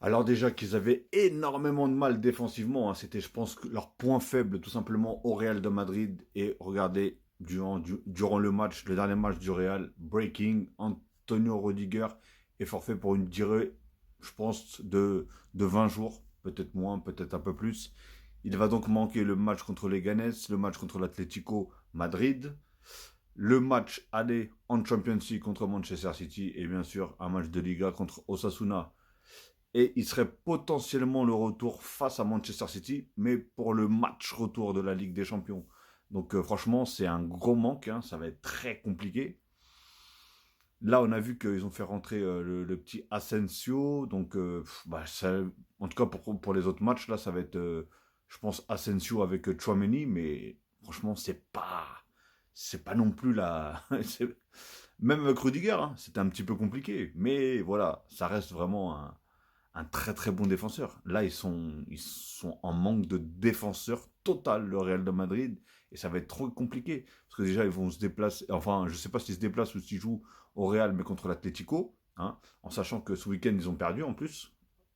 Alors déjà qu'ils avaient énormément de mal défensivement, hein. C'était, je pense, leur point faible tout simplement au Real de Madrid. Et regardez, durant le match, le dernier match du Real, breaking, Antonio Rudiger est forfait pour une durée, je pense, de 20 jours, peut-être moins, peut-être un peu plus. Il va donc manquer le match contre les Ganes, le match contre l'Atlético Madrid, le match aller en Champions League contre Manchester City et bien sûr un match de Liga contre Osasuna. Et il serait potentiellement le retour face à Manchester City, mais pour le match retour de la Ligue des Champions. Donc franchement, c'est un gros manque, hein, ça va être très compliqué. Là, on a vu qu'ils ont fait rentrer le petit Asensio, donc bah, en tout cas pour les autres matchs, là, ça va être, je pense, Asensio avec Chouameni, mais franchement, c'est pas non plus la, même avec Rudiger, hein, c'était un petit peu compliqué, mais voilà, ça reste vraiment un très très bon défenseur. Là, ils sont en manque de défenseur total, le Real de Madrid, et ça va être trop compliqué. Parce que déjà, ils vont se déplacer, enfin, je sais pas s'ils se déplacent ou s'ils jouent au Real, mais contre l'Atlético, hein, en sachant que ce week-end, ils ont perdu en plus.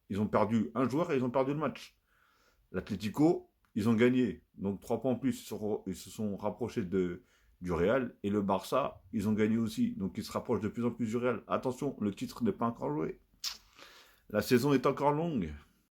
Ils ont perdu un joueur et ils ont perdu le match. L'Atlético, ils ont gagné, donc 3 points en plus, ils se sont rapprochés du Real, et le Barça, ils ont gagné aussi, donc ils se rapprochent de plus en plus du Real. Attention, le titre n'est pas encore joué. La saison est encore longue.